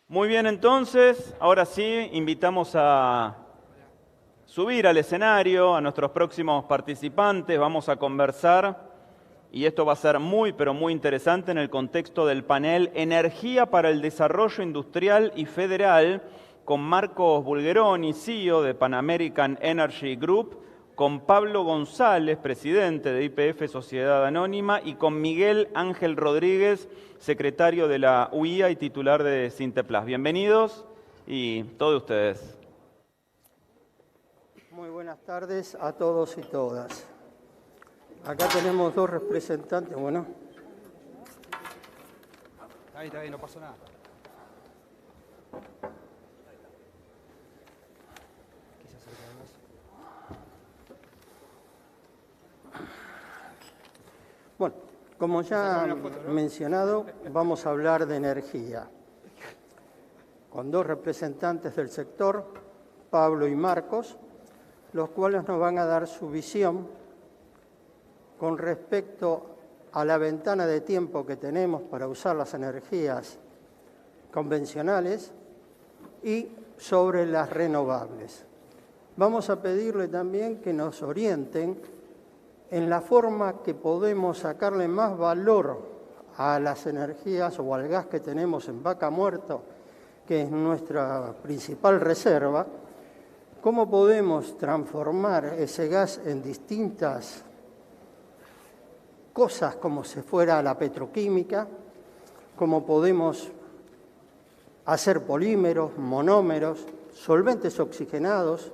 Muy bien, entonces, ahora sí, invitamos a subir al escenario a nuestros próximos participantes. Vamos a conversar, y esto va a ser muy, pero muy interesante en el contexto del panel Energía para el Desarrollo Industrial y Federal, con Marcos Bulgeroni, CEO de Pan American Energy Group, con Pablo González, presidente de YPF Sociedad Anónima, y con Miguel Ángel Rodríguez, secretario de la UIA y titular de Sinteplas. Bienvenidos y todos ustedes. Muy buenas tardes a todos y todas. Acá tenemos dos representantes, bueno. Está bien, no pasó nada. Bueno, como ya mencionado, vamos a hablar de energía, con dos representantes del sector, Pablo y Marcos, los cuales nos van a dar su visión con respecto a la ventana de tiempo que tenemos para usar las energías convencionales y sobre las renovables. Vamos a pedirle también que nos orienten en la forma que podemos sacarle más valor a las energías o al gas que tenemos en Vaca Muerta, que es nuestra principal reserva. ¿Cómo podemos transformar ese gas en distintas cosas como si fuera la petroquímica? ¿Cómo podemos hacer polímeros, monómeros, solventes oxigenados?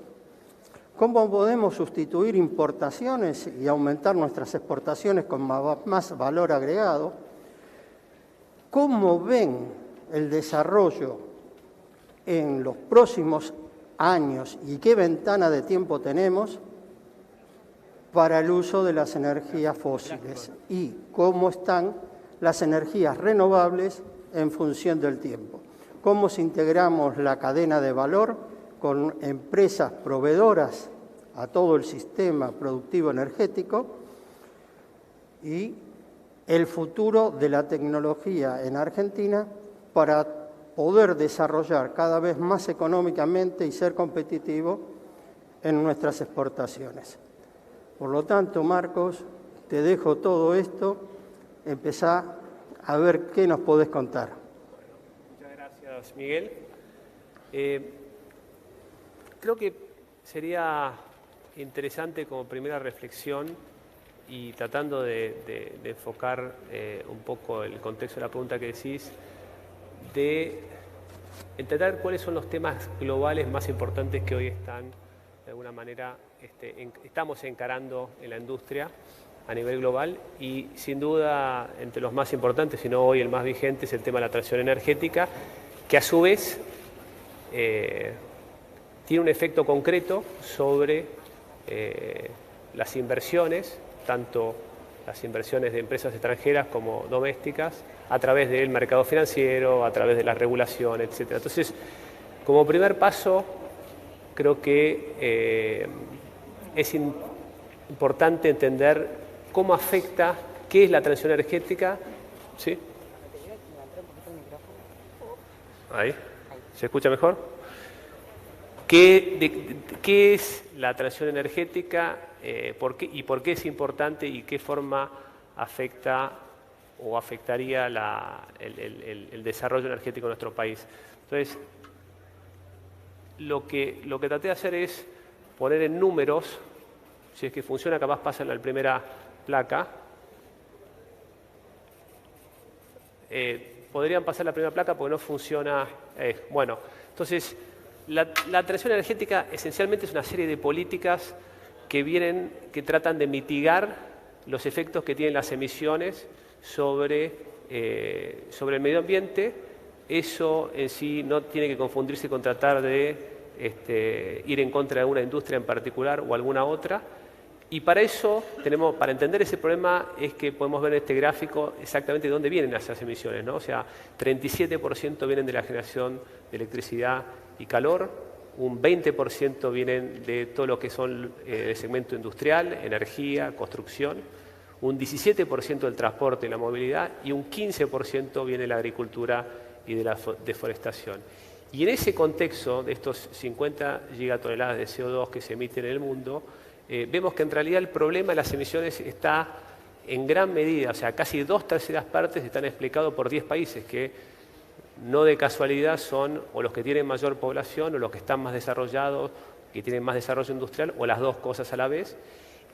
¿Cómo podemos sustituir importaciones y aumentar nuestras exportaciones con más valor agregado? ¿Cómo ven el desarrollo en los próximos años y qué ventana de tiempo tenemos para el uso de las energías fósiles? ¿Y cómo están las energías renovables en función del tiempo? ¿Cómo si integramos la cadena de valor con empresas proveedoras a todo el sistema productivo energético y el futuro de la tecnología en Argentina para poder desarrollar cada vez más económicamente y ser competitivo en nuestras exportaciones? Por lo tanto, Marcos, te dejo todo esto, empezá a ver qué nos podés contar. Muchas gracias, Miguel. Creo que sería interesante como primera reflexión y tratando de enfocar un poco el contexto de la pregunta que decís, de entender cuáles son los temas globales más importantes que hoy están, de alguna manera, estamos encarando en la industria a nivel global, y sin duda entre los más importantes, si no hoy el más vigente, es el tema de la transición energética, que a su vez tiene un efecto concreto sobre las inversiones, tanto las inversiones de empresas extranjeras como domésticas, a través del mercado financiero, a través de la regulación, etc. Entonces, como primer paso, creo que es importante entender cómo afecta, qué es la transición energética. ¿Sí? Ahí. ¿Se escucha mejor? ¿Qué es la transición energética? ¿Por qué es importante y qué forma afecta o afectaría el desarrollo energético de nuestro país? Entonces, lo que traté de hacer es poner en números, si es que funciona, capaz pasan a la primera placa. Podrían pasar la primera placa porque no funciona. Bueno, entonces, la transición energética esencialmente es una serie de políticas que tratan de mitigar los efectos que tienen las emisiones sobre el medio ambiente. Eso en sí no tiene que confundirse con tratar de ir en contra de alguna industria en particular o alguna otra. Y para eso, para entender ese problema, es que podemos ver en este gráfico exactamente de dónde vienen esas emisiones, ¿no? O sea, 37% vienen de la generación de electricidad y calor, un 20% vienen de todo lo que son el segmento industrial, energía, construcción, un 17% del transporte y la movilidad, y un 15% viene de la agricultura y de la deforestación. Y en ese contexto de estos 50 gigatoneladas de CO2 que se emiten en el mundo, vemos que en realidad el problema de las emisiones está en gran medida, o sea, casi 2/3 partes están explicados por 10 países que no de casualidad son o los que tienen mayor población o los que están más desarrollados, que tienen más desarrollo industrial, o las dos cosas a la vez.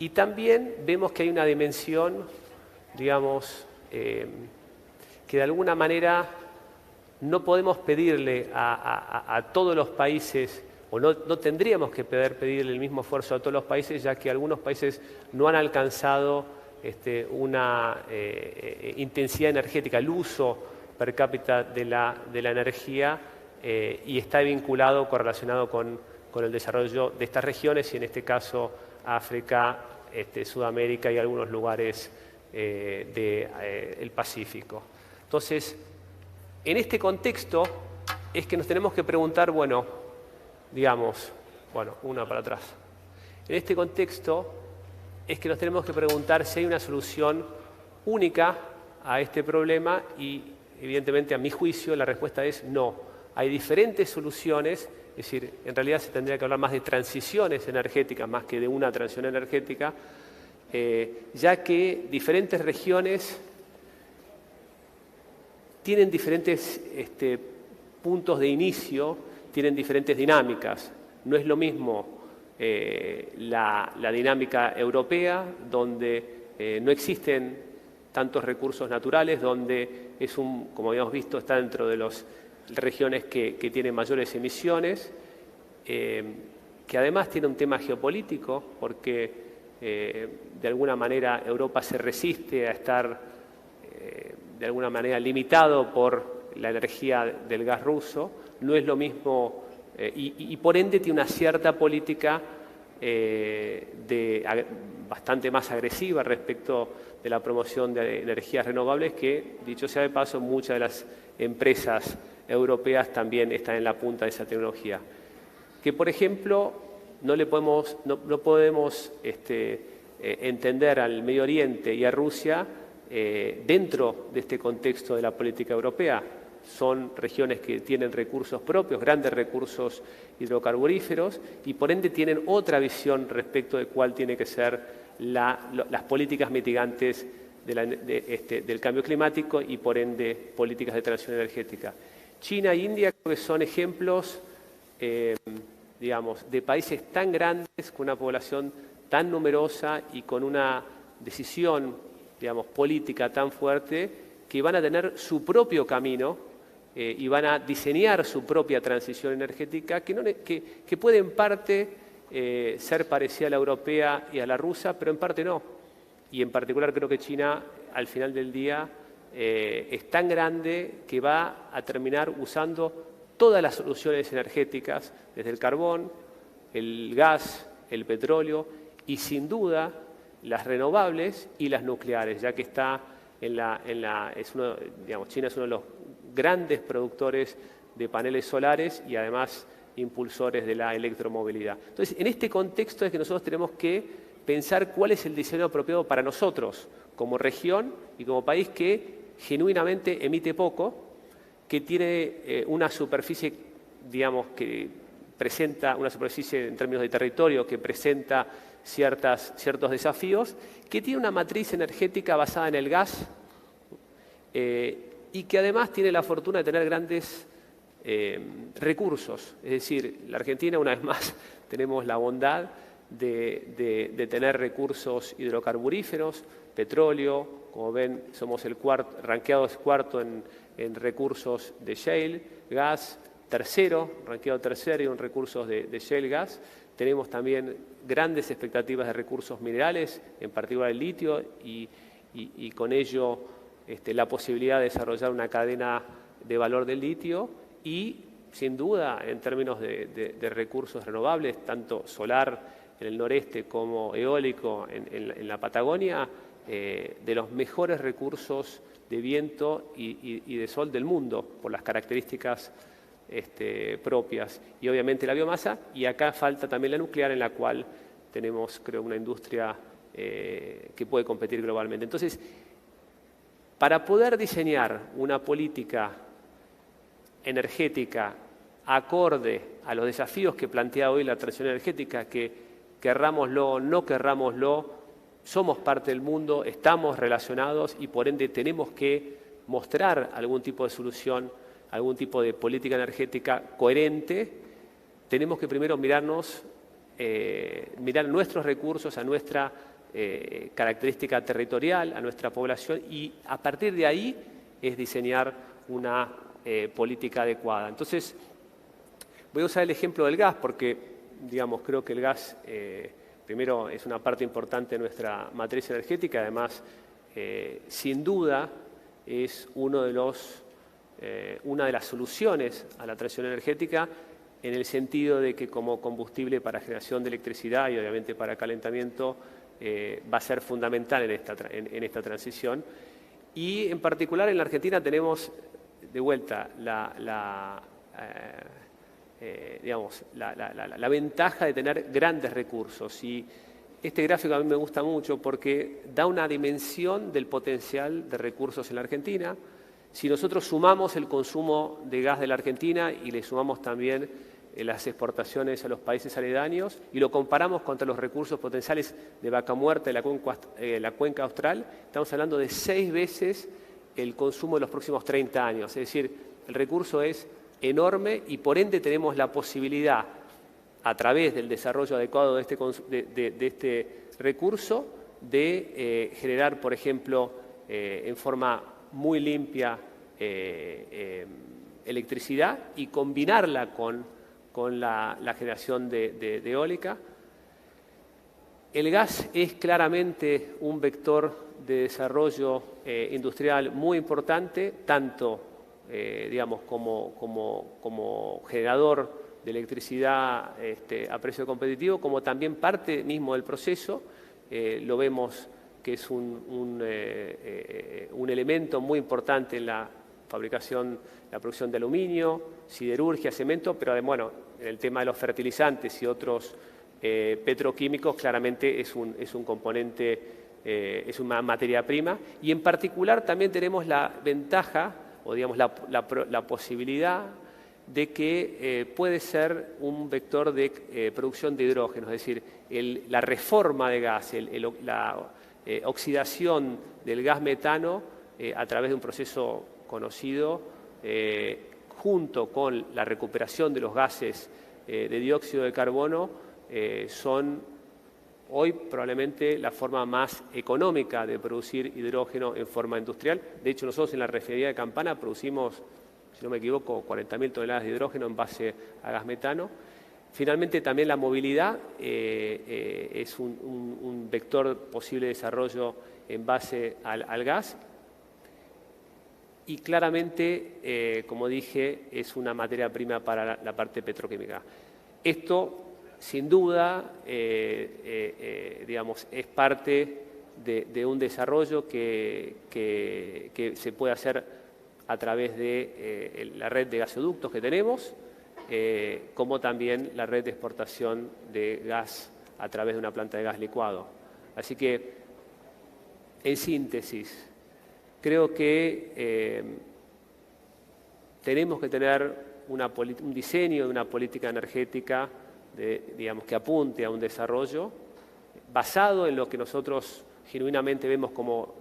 Y también vemos que hay una dimensión, digamos, que de alguna manera no podemos pedirle a todos los países, o no tendríamos que pedirle el mismo esfuerzo a todos los países, ya que algunos países no han alcanzado una intensidad energética, el uso per cápita de la energía, y está vinculado, correlacionado con el desarrollo de estas regiones, y en este caso África, Sudamérica y algunos lugares del Pacífico. Entonces, en este contexto es que nos tenemos que preguntar, bueno, digamos, una para atrás. En este contexto es que nos tenemos que preguntar si hay una solución única a este problema y, evidentemente, a mi juicio, la respuesta es no. Hay diferentes soluciones, es decir, en realidad se tendría que hablar más de transiciones energéticas más que de una transición energética, ya que diferentes regiones tienen diferentes puntos de inicio, tienen diferentes dinámicas. No es lo mismo la dinámica europea, donde no existen tantos recursos naturales, donde como habíamos visto, está dentro de las regiones que tienen mayores emisiones, que además tiene un tema geopolítico, porque de alguna manera Europa se resiste a estar de alguna manera limitado por la energía del gas ruso. No es lo mismo, y por ende tiene una cierta política bastante más agresiva respecto de la promoción de energías renovables, que, dicho sea de paso, muchas de las empresas europeas también están en la punta de esa tecnología. Que, por ejemplo, no podemos entender al Medio Oriente y a Rusia dentro de este contexto de la política europea. Son regiones que tienen recursos propios, grandes recursos hidrocarburíferos, y por ende tienen otra visión respecto de cuál tiene que ser las políticas mitigantes del cambio climático y por ende políticas de transición energética. China e India creo que son ejemplos, digamos, de países tan grandes, con una población tan numerosa y con una decisión, digamos, política tan fuerte, que van a tener su propio camino y van a diseñar su propia transición energética, que puede en parte ser parecida a la europea y a la rusa, pero en parte no. Y en particular creo que China, al final del día, es tan grande que va a terminar usando todas las soluciones energéticas, desde el carbón, el gas, el petróleo y, sin duda, las renovables y las nucleares, ya que está China es uno de los grandes productores de paneles solares y además impulsores de la electromovilidad. Entonces, en este contexto es que nosotros tenemos que pensar cuál es el diseño apropiado para nosotros, como región y como país que genuinamente emite poco, que tiene una superficie, digamos, que presenta una superficie en términos de territorio que presenta ciertos desafíos, que tiene una matriz energética basada en el gas y que además tiene la fortuna de tener grandes recursos. Es decir, la Argentina, una vez más, tenemos la bondad de tener recursos hidrocarburíferos, petróleo, como ven, somos rankeados cuarto en recursos de shale, gas, rankeado tercero en recursos de shale gas. Tenemos también grandes expectativas de recursos minerales, en particular el litio, y con ello la posibilidad de desarrollar una cadena de valor del litio y, sin duda, en términos de recursos renovables, tanto solar en el noreste como eólico en la Patagonia, de los mejores recursos de viento y de sol del mundo, por las características propias, y obviamente la biomasa, y acá falta también la nuclear, en la cual tenemos, creo, una industria que puede competir globalmente. Entonces, para poder diseñar una política energética acorde a los desafíos que plantea hoy la transición energética, que querrámoslo o no querrámoslo, somos parte del mundo, estamos relacionados y por ende tenemos que mostrar algún tipo de solución, algún tipo de política energética coherente. Tenemos que primero mirar nuestros recursos, a nuestra característica territorial, a nuestra población, y a partir de ahí es diseñar una política adecuada. Entonces, voy a usar el ejemplo del gas porque, digamos, creo que el gas, primero, es una parte importante de nuestra matriz energética, además, sin duda, es una de las soluciones a la transición energética, en el sentido de que como combustible para generación de electricidad y obviamente para calentamiento va a ser fundamental en esta transición. Y en particular en la Argentina tenemos de vuelta la ventaja de tener grandes recursos. Y este gráfico a mí me gusta mucho porque da una dimensión del potencial de recursos en la Argentina. Si nosotros sumamos el consumo de gas de la Argentina y le sumamos también las exportaciones a los países aledaños y lo comparamos contra los recursos potenciales de Vaca Muerta de la cuenca austral, estamos hablando de 6 veces el consumo de los próximos 30 años. Es decir, el recurso es enorme y por ende tenemos la posibilidad, a través del desarrollo adecuado de este recurso, de generar, por ejemplo, en forma muy limpia electricidad y combinarla con la generación de eólica. El gas es claramente un vector de desarrollo industrial muy importante, tanto digamos, como generador de electricidad a precio competitivo, como también parte mismo del proceso. Lo vemos que es un elemento muy importante en la fabricación, la producción de aluminio, siderurgia, cemento, pero bueno, en el tema de los fertilizantes y otros petroquímicos claramente es un componente, es una materia prima. Y en particular también tenemos la ventaja, o digamos la posibilidad de que puede ser un vector de producción de hidrógeno, es decir, la reforma de gas, la oxidación del gas metano a través de un proceso conocido, junto con la recuperación de los gases de dióxido de carbono, son hoy probablemente la forma más económica de producir hidrógeno en forma industrial. De hecho, nosotros en la refinería de Campana producimos, si no me equivoco, 40.000 toneladas de hidrógeno en base a gas metano. Finalmente, también la movilidad es un vector posible de desarrollo en base al gas. Y claramente, como dije, es una materia prima para la parte petroquímica. Esto, sin duda, digamos, es parte de un desarrollo que se puede hacer a través de la red de gasoductos que tenemos, como también la red de exportación de gas a través de una planta de gas licuado. Así que, en síntesis, creo que tenemos que tener un diseño de una política energética digamos, que apunte a un desarrollo basado en lo que nosotros genuinamente vemos como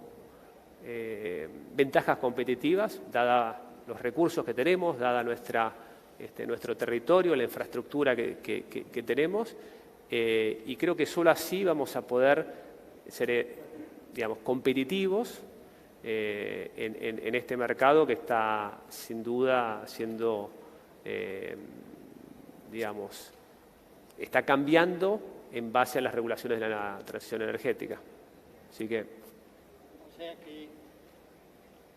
ventajas competitivas, dada los recursos que tenemos, dada nuestro territorio, la infraestructura que tenemos, y creo que solo así vamos a poder ser, digamos, competitivos en este mercado que está sin duda siendo, digamos, está cambiando en base a las regulaciones de la transición energética. Así que... O sea que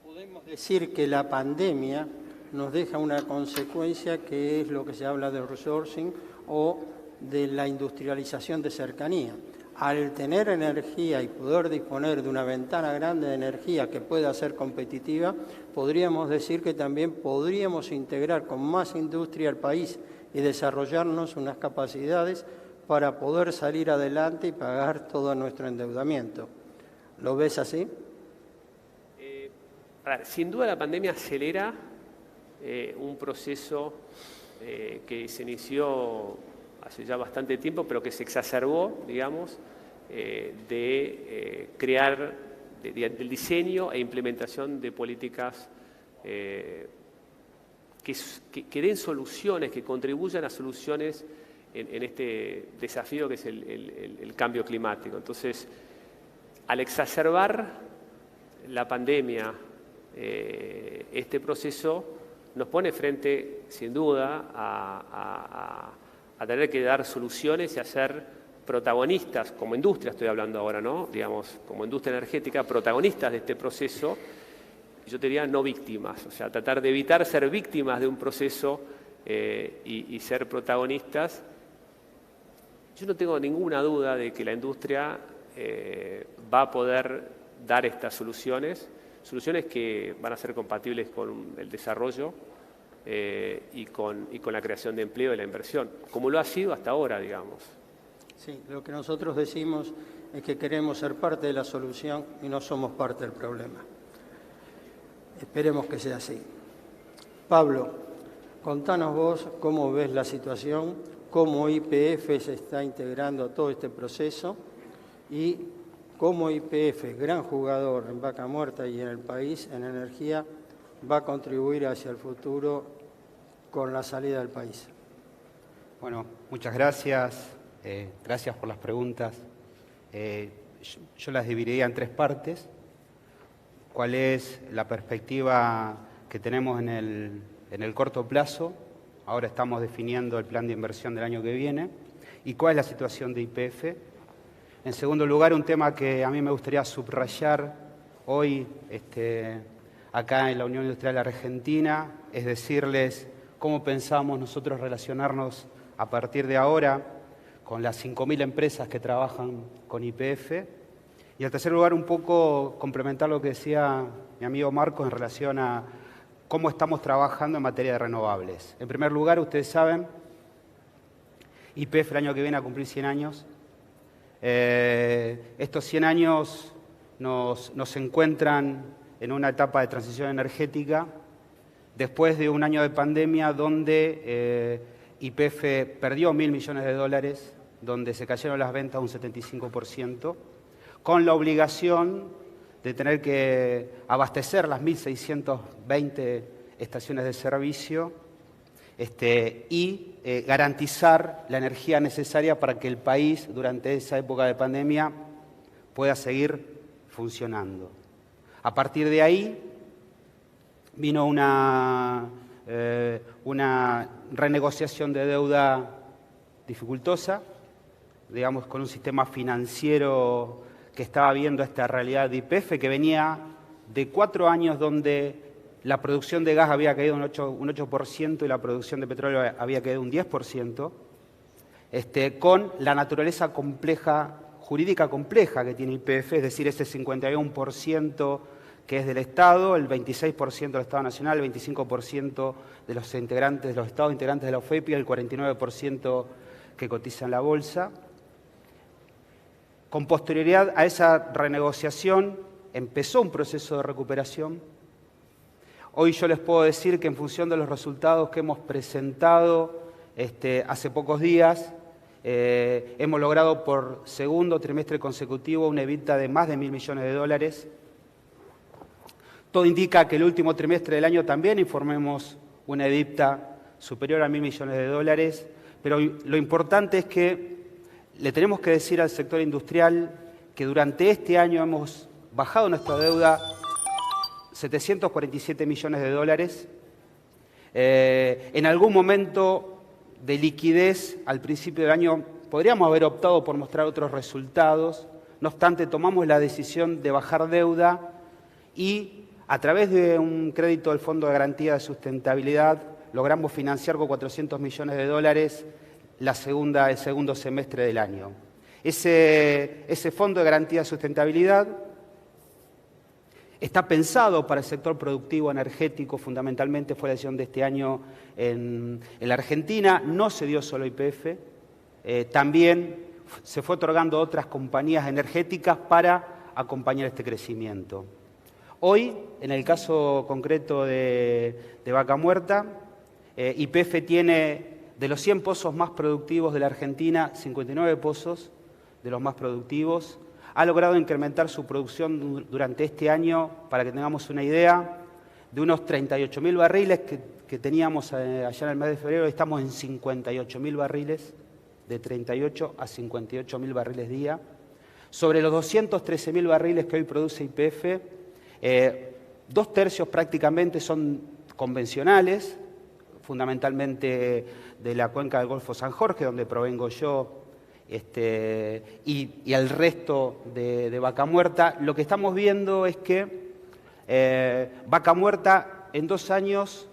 podemos decir que la pandemia nos deja una consecuencia que es lo que se habla del reshoring o de la industrialización de cercanía. Al tener energía y poder disponer de una ventana grande de energía que pueda ser competitiva, podríamos decir que también podríamos integrar con más industria al país y desarrollarnos unas capacidades para poder salir adelante y pagar todo nuestro endeudamiento. ¿Lo ves así? Sin duda la pandemia acelera un proceso que se inició hace ya bastante tiempo, pero que se exacerbó, digamos, de crear, del diseño e implementación de políticas que den soluciones, que contribuyan a soluciones en este desafío que es el cambio climático. Entonces, al exacerbar la pandemia, este proceso nos pone frente, sin duda, a tener que dar soluciones y a ser protagonistas, como industria estoy hablando ahora, ¿no? Digamos, como industria energética, protagonistas de este proceso, yo te diría no víctimas, o sea, tratar de evitar ser víctimas de un proceso y ser protagonistas. Yo no tengo ninguna duda de que la industria va a poder dar estas soluciones que van a ser compatibles con el desarrollo y con la creación de empleo y la inversión, como lo ha sido hasta ahora, digamos. Sí, lo que nosotros decimos es que queremos ser parte de la solución y no somos parte del problema. Esperemos que sea así. Pablo, contanos vos cómo ves la situación, cómo YPF se está integrando a todo este proceso y cómo YPF, gran jugador en Vaca Muerta y en el país en energía, va a contribuir hacia el futuro con la salida del país. Bueno, muchas gracias. Gracias por las preguntas. Yo las dividiría en tres partes. ¿Cuál es la perspectiva que tenemos en el corto plazo? Ahora estamos definiendo el plan de inversión del año que viene. ¿Y cuál es la situación de YPF? En segundo lugar, un tema que a mí me gustaría subrayar hoy acá en la Unión Industrial Argentina, es decirles cómo pensamos nosotros relacionarnos a partir de ahora con las 5.000 empresas que trabajan con YPF. Y en tercer lugar, un poco complementar lo que decía mi amigo Marcos en relación a cómo estamos trabajando en materia de renovables. En primer lugar, ustedes saben, YPF el año que viene a cumplir 100 años. Estos 100 años nos encuentran en una etapa de transición energética después de un año de pandemia donde YPF perdió $1.000 millones, donde se cayeron las ventas un 75%, con la obligación de tener que abastecer las 1.620 estaciones de servicio y garantizar la energía necesaria para que el país durante esa época de pandemia pueda seguir funcionando. A partir de ahí vino una renegociación de deuda dificultosa, digamos, con un sistema financiero que estaba viendo esta realidad de YPF, que venía de 4 años donde la producción de gas había caído un 8% y la producción de petróleo había caído un 10%, con la naturaleza compleja, jurídica compleja que tiene YPF, es decir, ese 51% que es del Estado, el 26% del Estado Nacional, el 25% de los integrantes, de los Estados integrantes de la OFEP y el 49% que cotiza en la bolsa. Con posterioridad a esa renegociación empezó un proceso de recuperación. Hoy yo les puedo decir que en función de los resultados que hemos presentado hace pocos días, hemos logrado por segundo trimestre consecutivo una EBITDA de más de $1.000 millones. Todo indica que el último trimestre del año también informemos una EBITDA superior a $1.000 millones, pero lo importante es que le tenemos que decir al sector industrial que durante este año hemos bajado nuestra deuda $747 millones. En algún momento de liquidez al principio del año podríamos haber optado por mostrar otros resultados, no obstante tomamos la decisión de bajar deuda y a través de un crédito del Fondo de Garantía de Sustentabilidad logramos financiar con $400 millones el segundo semestre del año. Ese Fondo de Garantía de Sustentabilidad está pensado para el sector productivo energético, fundamentalmente fue la decisión de este año en la Argentina, no se dio solo YPF, también se fue otorgando a otras compañías energéticas para acompañar este crecimiento. Hoy, en el caso concreto de Vaca Muerta, YPF tiene de los 100 pozos más productivos de la Argentina, 59 pozos de los más productivos. Ha logrado incrementar su producción durante este año, para que tengamos una idea, de unos 38.000 barriles que teníamos allá en el mes de febrero. Estamos en 58.000 barriles, de 38 a 58.000 barriles día. Sobre los 213.000 barriles que hoy produce YPF, 2/3 prácticamente son convencionales, fundamentalmente de la cuenca del Golfo San Jorge, donde provengo yo, y el resto de Vaca Muerta. Lo que estamos viendo es que Vaca Muerta en 2 años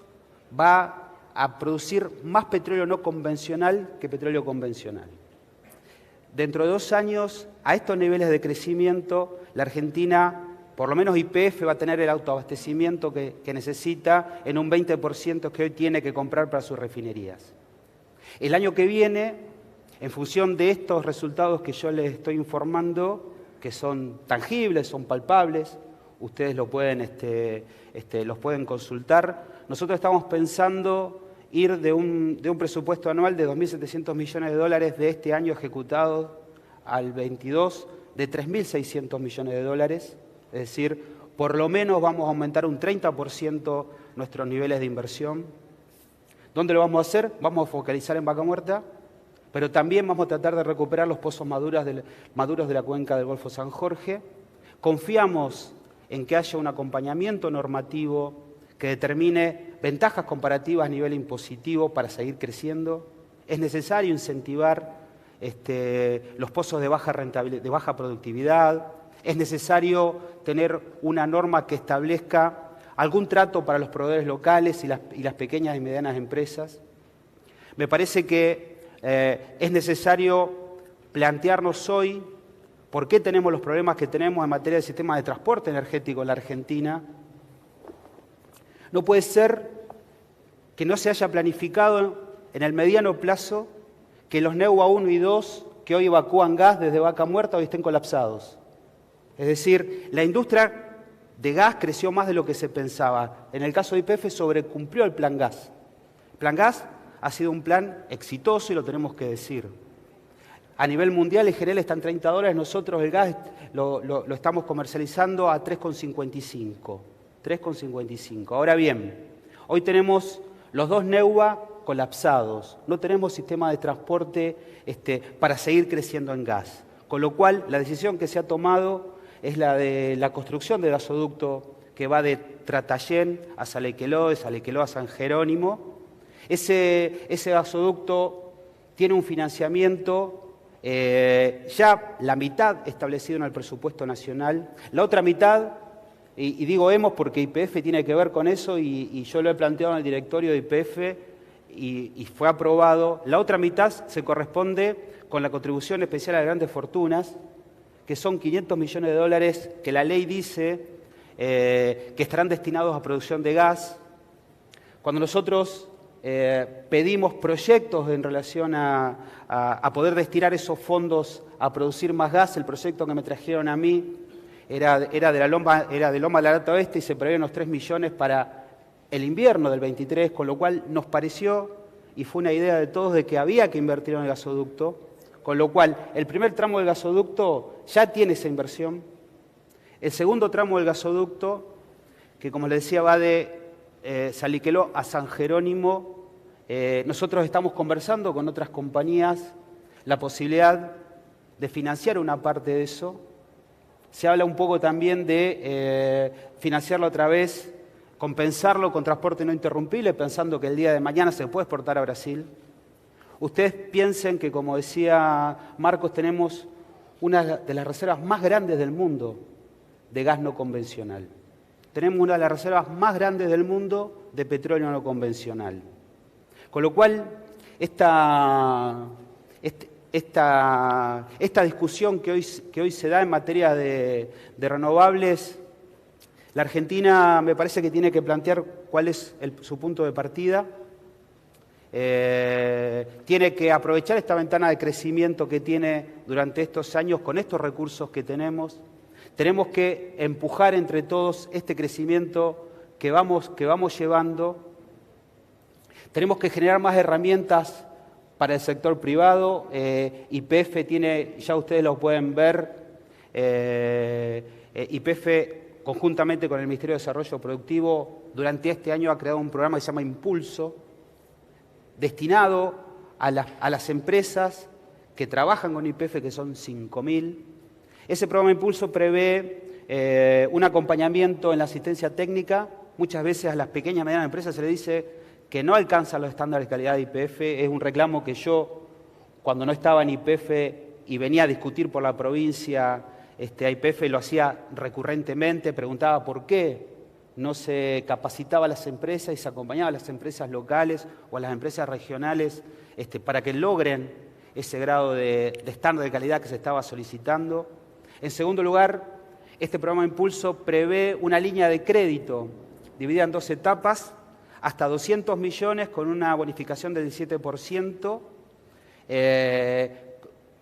va a producir más petróleo no convencional que petróleo convencional. Dentro de 2 años, a estos niveles de crecimiento, la Argentina, por lo menos YPF, va a tener el autoabastecimiento que necesita en un 20% que hoy tiene que comprar para sus refinerías. El año que viene, en función de estos resultados que yo les estoy informando, que son tangibles, son palpables, ustedes los pueden consultar, nosotros estamos pensando ir de un presupuesto anual de 2.700 millones de dólares de este año ejecutado al 22 de 3.600 millones de dólares, es decir, por lo menos vamos a aumentar un 30% nuestros niveles de inversión. ¿Dónde lo vamos a hacer? Vamos a focalizar en Vaca Muerta, pero también vamos a tratar de recuperar los pozos maduros de la cuenca del Golfo San Jorge. Confiamos en que haya un acompañamiento normativo que determine ventajas comparativas a nivel impositivo para seguir creciendo. Es necesario incentivar los pozos de baja rentabilidad, de baja productividad. Es necesario tener una norma que establezca algún trato para los proveedores locales y las pequeñas y medianas empresas. Me parece que es necesario plantearnos hoy por qué tenemos los problemas que tenemos en materia de sistema de transporte energético en la Argentina. No puede ser que no se haya planificado en el mediano plazo que los NEUA 1 y 2 que hoy evacúan gas desde Vaca Muerta hoy estén colapsados. Es decir, la industria de gas creció más de lo que se pensaba. En el caso de YPF sobrecumplió el Plan Gas. El Plan Gas ha sido un plan exitoso y lo tenemos que decir. A nivel mundial, el GNL está en $30, nosotros el gas lo estamos comercializando a 3,55. 3,55. Ahora bien, hoy tenemos los 2 NEUA colapsados, no tenemos sistema de transporte para seguir creciendo en gas. Con lo cual, la decisión que se ha tomado es la de la construcción del gasoducto que va de Tratayén a Salequeló, de Salequeló a San Jerónimo. Ese gasoducto tiene un financiamiento ya la mitad establecido en el presupuesto nacional, la otra mitad, y digo hemos porque YPF tiene que ver con eso y yo lo he planteado en el directorio de YPF y fue aprobado, la otra mitad se corresponde con la contribución especial a grandes fortunas, que son 500 millones de dólares que la ley dice que estarán destinados a producción de gas. Cuando nosotros pedimos proyectos en relación a poder destinar esos fondos a producir más gas, el proyecto que me trajeron a mí era de Loma de la Lata Oeste y se prevé unos 3 millones para el invierno del 23, con lo cual nos pareció, y fue una idea de todos, de que había que invertir en el gasoducto, con lo cual el primer tramo del gasoducto ya tiene esa inversión. El segundo tramo del gasoducto, que como les decía va de Saliqueló a San Jerónimo, nosotros estamos conversando con otras compañías la posibilidad de financiar una parte de eso. Se habla un poco también de financiarlo otra vez, compensarlo con transporte no interrumpible, pensando que el día de mañana se puede exportar a Brasil. Ustedes piensen que, como decía Marcos, tenemos una de las reservas más grandes del mundo de gas no convencional. Tenemos una de las reservas más grandes del mundo de petróleo no convencional. Con lo cual, esta discusión que hoy se da en materia de renovables, la Argentina me parece que tiene que plantear cuál es su punto de partida. Tiene que aprovechar esta ventana de crecimiento que tiene durante estos años con estos recursos que tenemos. tenemos que empujar entre todos este crecimiento que vamos llevando. Tenemos que generar más herramientas para el sector privado. YPF tiene, ya ustedes lo pueden ver, YPF conjuntamente con el Ministerio de Desarrollo Productivo durante este año ha creado un programa que se llama Impulso, destinado a las empresas que trabajan con YPF, que son 5.000. Ese programa Impulso prevé un acompañamiento en la asistencia técnica. Muchas veces a las pequeñas y medianas empresas se les dice que no alcanzan los estándares de calidad de YPF. Es un reclamo que yo, cuando no estaba en YPF y venía a discutir por la provincia a YPF, lo hacía recurrentemente, preguntaba por qué no se capacitaba a las empresas y se acompañaba a las empresas locales o a las empresas regionales para que logren ese grado de estándar de calidad que se estaba solicitando. En segundo lugar, este programa Impulso prevé una línea de crédito dividida en 2 etapas, hasta 200 millones con una bonificación del 17%,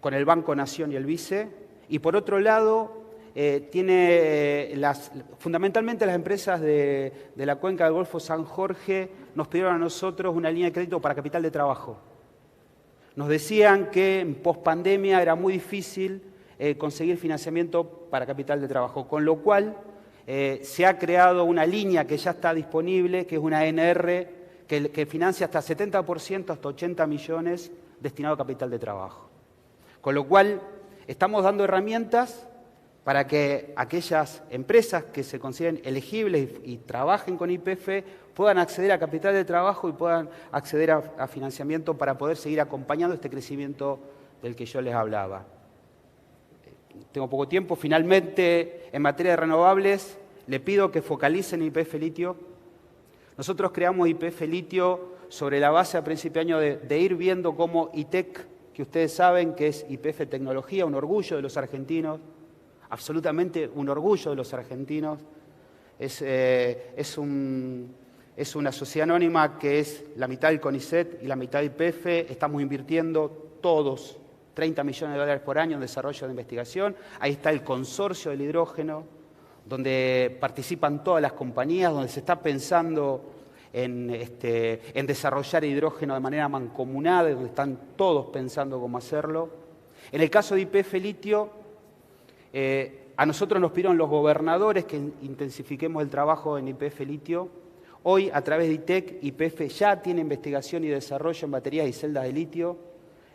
con el Banco Nación y el BICE. Y por otro lado, tiene fundamentalmente las empresas de la cuenca del Golfo San Jorge nos pidieron a nosotros una línea de crédito para capital de trabajo. Nos decían que en pospandemia era muy difícil conseguir financiamiento para capital de trabajo, con lo cual se ha creado una línea que ya está disponible, que es una ANR, que financia hasta 70%, hasta 80 millones destinado a capital de trabajo. Con lo cual, estamos dando herramientas para que aquellas empresas que se consideren elegibles y trabajen con YPF puedan acceder a capital de trabajo y puedan acceder a financiamiento para poder seguir acompañando este crecimiento del que yo les hablaba. Tengo poco tiempo. Finalmente, en materia de renovables, le pido que focalicen YPF Litio. Nosotros creamos YPF Litio sobre la base a principio de año de ir viendo cómo YTEC, que ustedes saben que es YPF Tecnología, un orgullo de los argentinos, absolutamente un orgullo de los argentinos. Es una sociedad anónima que es la mitad del CONICET y la mitad de YPF. Estamos invirtiendo todos 30 millones de dólares por año en desarrollo de investigación. Ahí está el consorcio del hidrógeno, donde participan todas las compañías, donde se está pensando en desarrollar hidrógeno de manera mancomunada, donde están todos pensando cómo hacerlo. En el caso de YPF Litio, a nosotros nos pidieron los gobernadores que intensifiquemos el trabajo en YPF Litio. Hoy, a través de ITEC, YPF ya tiene investigación y desarrollo en baterías y celdas de litio.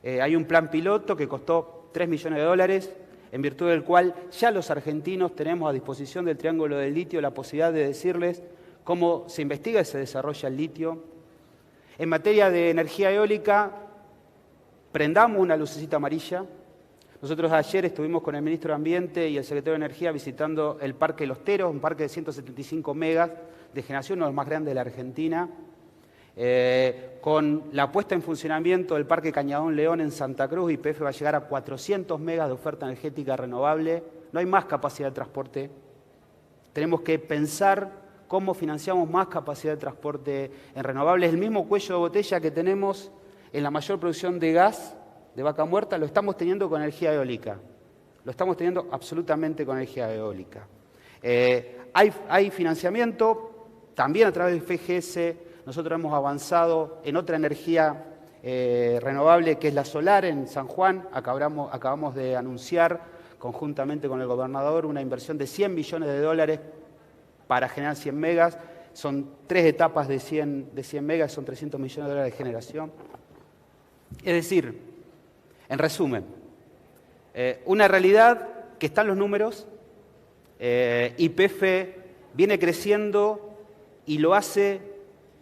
Hay un plan piloto que costó 3 millones de dólares, en virtud del cual ya los argentinos tenemos a disposición del Triángulo del Litio la posibilidad de decirles cómo se investiga y se desarrolla el litio. En materia de energía eólica, prendamos una lucecita amarilla. Nosotros ayer estuvimos con el Ministro de Ambiente y el Secretario de Energía visitando el Parque Los Teros, un parque de 175 megas de generación, uno de los más grandes de la Argentina. Con la puesta en funcionamiento del Parque Cañadón León en Santa Cruz, YPF va a llegar a 400 megas de oferta energética renovable. No hay más capacidad de transporte. Tenemos que pensar cómo financiamos más capacidad de transporte en renovables. El mismo cuello de botella que tenemos en la mayor producción de gas de Vaca Muerta lo estamos teniendo con energía eólica. Lo estamos teniendo absolutamente con energía eólica. Hay financiamiento también a través del FGS. Nosotros hemos avanzado en otra energía renovable que es la solar en San Juan. Acabamos de anunciar conjuntamente con el gobernador una inversión de 100 millones de dólares para generar 100 megas. Son 3 etapas de 100 megas, son 300 millones de dólares de generación. Es decir, en resumen, una realidad que está en los números. YPF viene creciendo y lo hace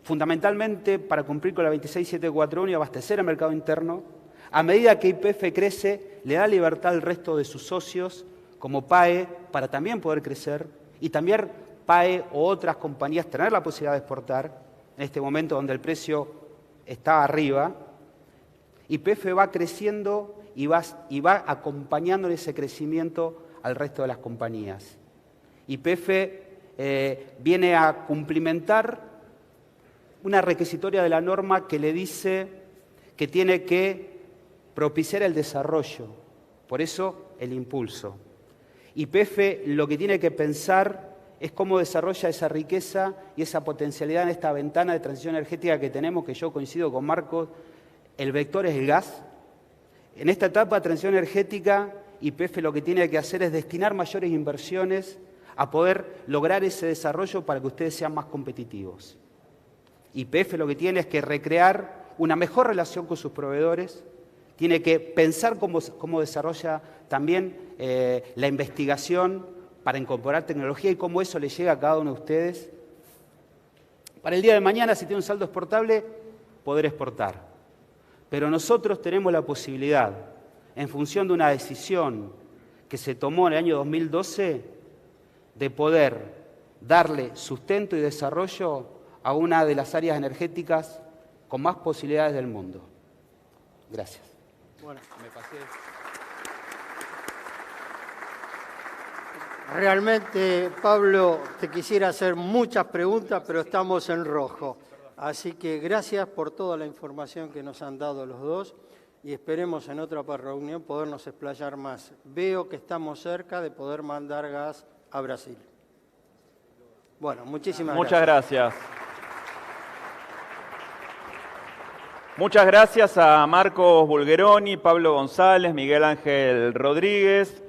fundamentalmente para cumplir con la 26741 y abastecer el mercado interno. A medida que YPF crece, le da libertad al resto de sus socios, como PAE, para también poder crecer, y también PAE o otras compañías tener la posibilidad de exportar, en este momento donde el precio está arriba. YPF va creciendo y va acompañando en ese crecimiento al resto de las compañías. YPF viene a cumplimentar una requisitoria de la norma que le dice que tiene que propiciar el desarrollo, por eso el impulso. YPF lo que tiene que pensar es cómo desarrolla esa riqueza y esa potencialidad en esta ventana de transición energética que tenemos, que yo coincido con Marcos, el vector es el gas. En esta etapa de transición energética, YPF lo que tiene que hacer es destinar mayores inversiones a poder lograr ese desarrollo para que ustedes sean más competitivos. YPF lo que tiene es que recrear una mejor relación con sus proveedores, tiene que pensar cómo desarrolla también la investigación para incorporar tecnología y cómo eso le llega a cada uno de ustedes. Para el día de mañana, si tiene un saldo exportable, poder exportar. Pero nosotros tenemos la posibilidad, en función de una decisión que se tomó en el año 2012, de poder darle sustento y desarrollo a una de las áreas energéticas con más posibilidades del mundo. Gracias. Bueno, Me pasé. Realmente, Pablo, te quisiera hacer muchas preguntas, pero estamos en rojo. Así que gracias por toda la información que nos han dado los dos y esperemos en otra reunión podernos explayar más. Veo que estamos cerca de poder mandar gas a Brasil. Bueno, muchísimas gracias. Muchas gracias. Muchas gracias a Marcos Bulgeroni, Pablo González, Miguel Ángel Rodríguez.